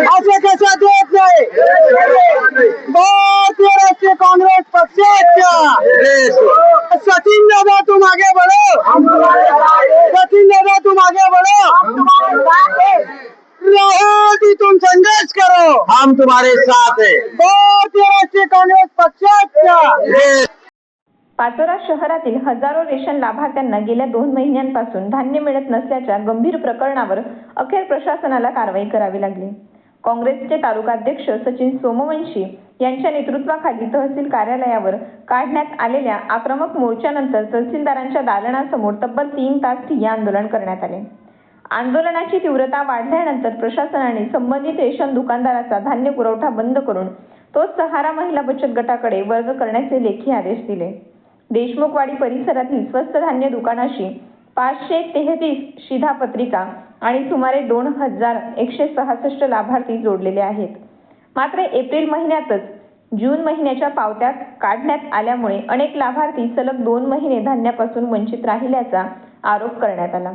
असं कसं देत नाही भारतीय राष्ट्रीय काँग्रेस पक्षाच्या सचिन दादा तुम आगे बढ़ो, सचिन दादा तुम आगे बढ़ो, राहुल जी तुम संघर्ष करो, हम तुम्हारे साथ है भारतीय राष्ट्रीय काँग्रेस पक्षाच्या। पाचोरा शहरातील हजारो रेशन लाभार्थ्यांना गेल्या 2 महिन्यांपासून धान्य मिळत नसल्याच्या गंभीर प्रकरणावर अखेर प्रशासनाला कारवाई करावी लागली। काँग्रेसचे तालुकाध्यक्ष सचिन सोमवंशी यांच्या नेतृत्वाखाली तहसील कार्यालयावर काढण्यात आलेल्या आक्रमक मोर्चानंतर तहसीलदारांच्या दालनासमोर तब्बल 3 तास ठिय्या आंदोलन करण्यात आले। आंदोलनाची तीव्रता वाढल्यानंतर प्रशासनाने संबंधित रेशन दुकानदाराचा धान्य पुरवठा बंद करून तो सहारा महिला बचत गटाकडे वर्ग करण्याचे लेखी आदेश दिले। देशमुखवाडी परिसरातील स्वस्त धान्य दुकानाशी 533 शिधापत्रिका आणि सुमारे 2166 लाभार्थी जोडलेले आहेत। मात्र एप्रिल महिन्यातच जून महिन्याच्या पावत्या काढण्यात आल्यामुळे अनेक लाभार्थी सलग 2 महिने धान्यापासून वंचित राहिल्याचा आरोप करण्यात आला।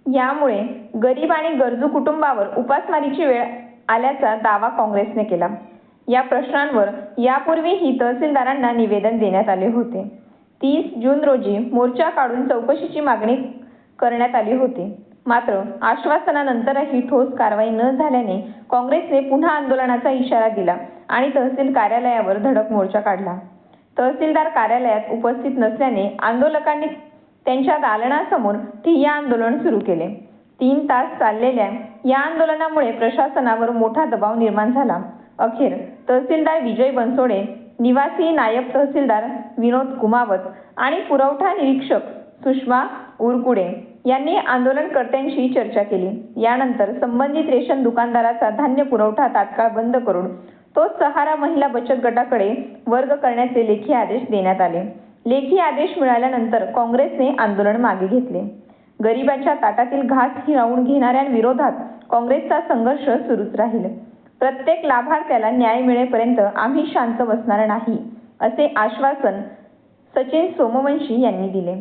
यामुळे गरीब आणि गरजू कुटुंबावर उपासमारीची वेळ आल्याचा दावा काँग्रेसने केला। या प्रश्नांवर यापूर्वीही तहसीलदारांना निवेदन देण्यात आले होते। 30 जून रोजी मोर्चा काढून चौकशीची मागणी करण्यात आली होती। मात्र आश्वासनानंतरही ठोस कारवाई न झाल्याने काँग्रेसने पुन्हा आंदोलनाचा इशारा दिला आणि तहसील कार्यालयावर धडक मोर्चा काढला। तहसीलदार कार्यालयात उपस्थित नसल्याने आंदोलकांनी त्यांच्या दालनासमोर ठिय्या आंदोलन सुरू केले। 3 तास चाललेल्या या आंदोलनामुळे प्रशासनावर मोठा दबाव निर्माण झाला। अखेर तहसीलदार विजय बनसोडे, निवासी नायब तहसीलदार विनोद कुमावत आणि पुरवठा निरीक्षक सुषमा उरकुडे यांनी आंदोलनकर्त्यांशी चर्चा केली। यानंतर संबंधित रेशन दुकानदाराचा धान्य पुरवठा तात्काळ बंद करून तो सहारा महिला बचत गटाकडे वर्ग करण्याचे लेखी आदेश देण्यात आले। लेखी आदेश मिळाल्यानंतर काँग्रेसने आंदोलन मागे घेतले। गरिबांच्या ताटातील घास हिरावून घेणाऱ्यांविरोधात काँग्रेसचा संघर्ष सुरूच राहील। प्रत्येक लाभार्थ्याला न्याय मिळेपर्यंत आम्ही शांत बसणार नाही, असे आश्वासन सचिन सोमवंशी यांनी दिले।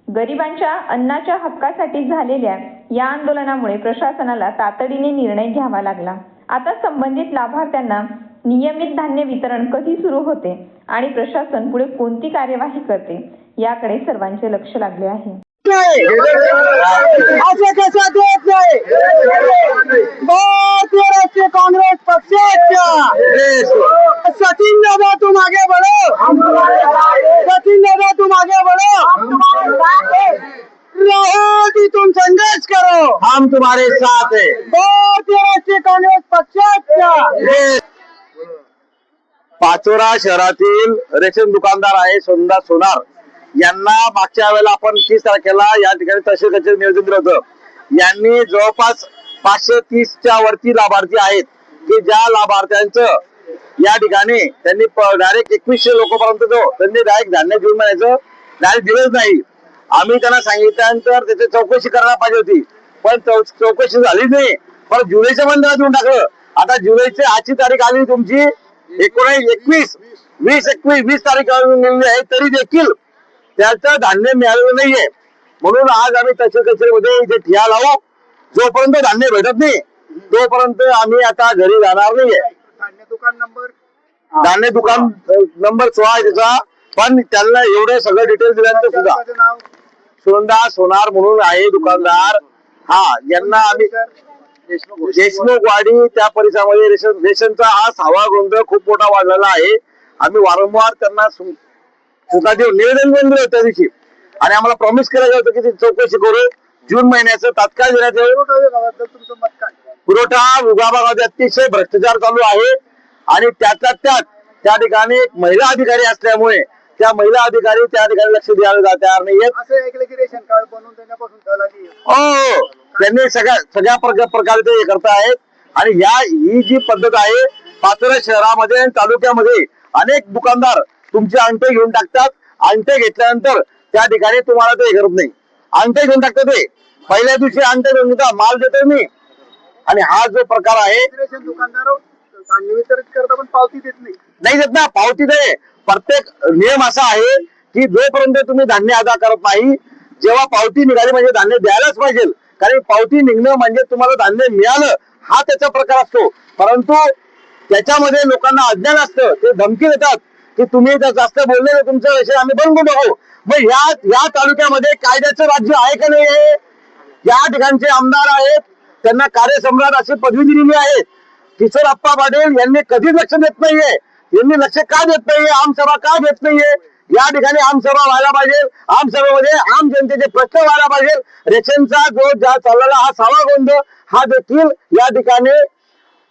गरिबांच्या अन्नाच्या हक्कासाठी झालेल्या या आंदोलनामुळे प्रशासनाला तातडीने निर्णय घ्यावा लागला। आता संबंधित लाभार्थ्यांना नियमित धान्य वितरण कधी सुरू होते आणि प्रशासन पुढे कोणती कार्यवाही करते याकडे सर्वांचे लक्ष लागले आहे। असं कसं देत नाही भारतीय राष्ट्रीय काँग्रेस पक्षाच्या। सचिन दादा तुम आगे बढ़ो, सचिन दादा तुम आगे बढ़ो, राहुल जी तुम संघर्ष करो, हम तुम्हारे साथ है भारतीय राष्ट्रीय काँग्रेस पक्षाच्या। पाचोरा शहरातील रेशन दुकानदार आहे सोनदा सोनार यांना मागच्या वेळेला आपण 30 तारखेला या ठिकाणी तहसील कचेरी नियोजन दिलं होतं। यांनी जवळपास 530च्या वरती लाभार्थी आहेत की ज्या लाभार्थ्यांचं या ठिकाणी त्यांनी डायरेक्ट 2100 लोकांपर्यंत त्यांनी डायरेक्ट धान्य घेऊन म्हणायचं डायरेक्ट दिलंच नाही। आम्ही त्यांना सांगितल्यानंतर त्याची चौकशी करायला पाहिजे होती, पण चौकशी झाली नाही। पण जुलैच्या महिन्यात देऊन टाकलं। आता जुलैची आजची तारीख आली तुमची 20 तारीख आलेली आहे, तरी देखील त्याचं धान्य मिळालेलं नाहीये। म्हणून आज आम्ही तहसील कचेरीमध्ये इथे ठिय्या लावू। जोपर्यंत धान्य भेटत नाही तोपर्यंत आम्ही आता घरी जाणार नाहीये। धान्य दुकान नंबर 16 आहे त्याचा, पण त्यांना एवढं सगळं डिटेल दिल्यानंतर सुद्धा सोनदा सोनार म्हणून आहे दुकानदार, हा यांना आम्ही देशमुखवाडी त्या परिसरामध्ये रेशनचा हा 6वा गोंधळ खूप मोठा वाढलेला आहे। आम्ही वारंवार त्यांना सुद्धा निवेदन दिलं त्या दिवशी आणि आम्हाला प्रॉमिस केलं होतं की चौकशी करू, जून महिन्याचं तात्काळ देण्यात येईल। पुरवठा विभागामध्ये अतिशय भ्रष्टाचार चालू आहे आणि त्यात त्या ठिकाणी एक महिला अधिकारी असल्यामुळे त्या महिला अधिकारी त्या ठिकाणी लक्ष द्यायला तयार नाहीयेत। असं ऐकलं की रेशन कार्ड बनवून त्यांच्यापासून झाला की हो, त्यांनी सगळ्या प्रकारे ते करतायत आणि ही जी पद्धत आहे पाचोरा शहरामध्ये आणि तालुक्यामध्ये अनेक दुकानदार तुमचे अंगठे घेऊन टाकतात। अंगठे घेतल्यानंतर त्या ठिकाणी तुम्हाला ते करत नाही, अंगठे घेऊन टाकतात। ते पहिल्या दिवशी अंगठे घेऊन घेतात, माल देतो मी। आणि हा जो प्रकार आहे रेशन दुकानदार धान्य वितरित करतात पण पावती देत नाही देत ना, पावती दे। प्रत्येक नियम असा आहे की जोपर्यंत तुम्ही धान्य अदा करत नाही, जेव्हा पावती निघाली म्हणजे धान्य द्यायलाच पाहिजे। कारण पावती निघणं म्हणजे तुम्हाला धान्य मिळालं हा त्याचा प्रकार असतो. परंतु त्याच्यामध्ये लोकांना अज्ञान असतं, ते धमकी देतात की तुम्ही जर जास्त बोलले तर तुमचा विषय आम्ही बंद करून टाकू. मग या तालुक्यामध्ये कायद्याचं राज्य आहे का नाही आहे? या ठिकाणचे आमदार आहेत, त्यांना कार्यसम्राट अशी पदवी दिलेली आहे. किशोरप्पा पाटील यांनी कधीच लक्ष देत नाहीये. यांनी लक्ष का देत नाहीये? आमसभा का घेत नाहीये? या ठिकाणी आमसभा व्हायला पाहिजे. आमसभेमध्ये आम जनतेचे प्रश्न व्हायला पाहिजे. रेशनचा जो ज्या चाललेला हा 6वा गोंधळ हा देखील या ठिकाणी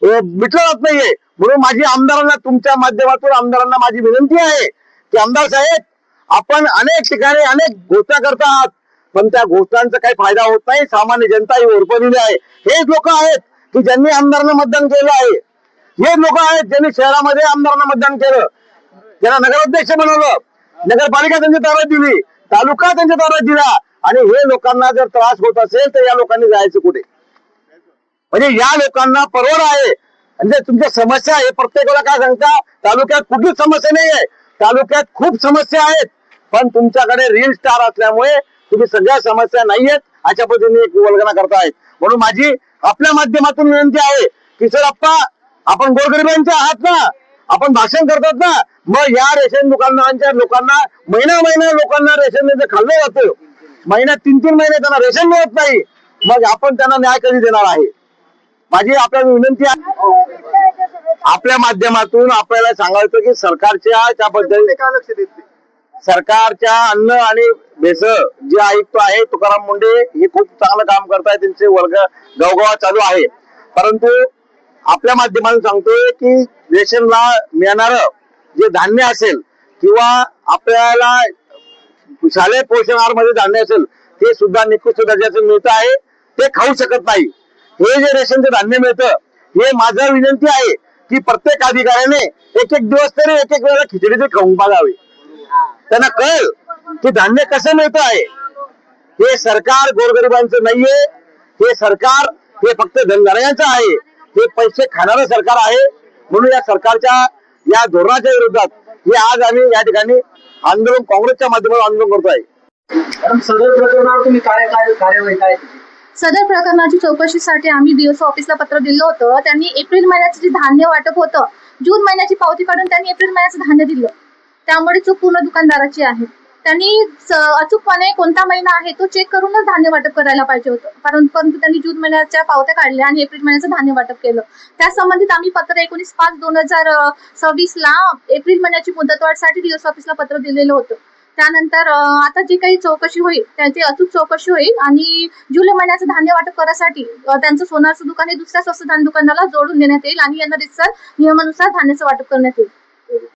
मिटला जात नाहीये. म्हणून माझी आमदारांना, तुमच्या माध्यमातून आमदारांना माझी विनंती आहे की आमदार साहेब, आपण अनेक ठिकाणी अनेक घोषणा करतात, पण त्या घोषणांचा काही फायदा होत नाही. सामान्य जनता ही ओरपलेली आहे. हेच लोक आहेत की ज्यांनी आमदारांना मतदान केलं आहे. हेच लोक आहेत ज्यांनी शहरामध्ये आमदारांना मतदान केलं, त्यांना नगराध्यक्ष बनवलं, नगरपालिका त्यांची ताब्यात दिली, तालुका त्यांच्या ताब्यात दिला. आणि हे लोकांना जर त्रास होत असेल तर या लोकांनी जायचं कुठे? म्हणजे या लोकांना परवड आहे. म्हणजे तुमच्या समस्या आहे, प्रत्येकाला काय सांगता, तालुक्यात कुठलीच समस्या नाही आहे. तालुक्यात खूप समस्या आहेत, पण तुमच्याकडे रील स्टार असल्यामुळे तुम्ही सगळ्या समस्या नाहीयेत अशा पद्धतीने एक वल्गना करतायत. म्हणून माझी आपल्या माध्यमातून विनंती आहे की सर आपण गोरगरिबांचे आहात ना, आपण भाषण करतात ना, मग या रेशन दुकानदारांच्या लोकांना महिना लोकांना रेशन खाल्लं जातं. महिन्यात 3 महिने त्यांना रेशन मिळत नाही. मग आपण त्यांना न्याय कधी देणार आहे? माझी आपल्याला विनंती आहे, आपल्या माध्यमातून आपल्याला सांगायचं की सरकारच्या त्याबद्दल का लक्ष देत नाही? सरकारच्या अन्न आणि भेसळ जे आयुक्त आहे तुकाराम मुंडे हे खूप चांगलं काम करतायत. त्यांचे वर्ग गावगावात चालू आहे. परंतु आपल्या माध्यमातून सांगतोय की रेशनला मिळणार जे धान्य असेल किंवा आपल्याला शालेय पोषण आहार मध्ये धान्य असेल ते सुद्धा निकृष्ट दर्जाचं मिळतं आहे, ते खाऊ शकत नाही. हे जे रेशनचं धान्य मिळतं, हे माझं विनंती आहे की प्रत्येक अधिकाऱ्याने एक दिवस तरी एक वेळेला खिचडी ते खाऊन बघावे. त्यांना कळेल की धान्य कसं मिळतं आहे. हे सरकार गोरगरिबांचं नाहीये. हे सरकार हे फक्त धनगरांचं आहे. हे पैसे खाणारं सरकार आहे. म्हणून या सरकारच्या या धोरणाच्या विरोधात हे आज आम्ही या ठिकाणी आंदोलन, काँग्रेसच्या माध्यमातून आंदोलन करतोय. सदर प्रकरणावर तुम्ही कार्यवाही काय? सदर प्रकरणाची चौकशीसाठी आम्ही DSO ऑफिसला पत्र दिलं होतं. त्यांनी एप्रिल महिन्याचं जे धान्य वाटप होतं, जून महिन्याची पावती काढून त्यांनी एप्रिल महिन्याचं धान्य दिलं. त्यामुळे चूक पूर्ण दुकानदाराची आहे. त्यांनी अचूकपणे कोणता महिना आहे तो चेक करूनच धान्य वाटप करायला पाहिजे होतं. परंतु त्यांनी जून महिन्याच्या पावत्या काढल्या आणि एप्रिल महिन्याचं धान्य वाटप केलं. त्या संबंधित आम्ही पत्र 19/5/2026 ला एप्रिल महिन्याची मुदतवाढसाठी DSO ऑफिसला पत्र दिलेलं होतं. त्यानंतर आता जी काही चौकशी होईल त्याची अचूक चौकशी होईल आणि जुलै महिन्याचं धान्य वाटप करण्यासाठी त्यांचं सोनारचं दुकान हे दुसऱ्या स्वस्त धान्य दुकानाला जोडून देण्यात येईल आणि यांना रितसर नियमानुसार धान्याचं वाटप करण्यात येईल.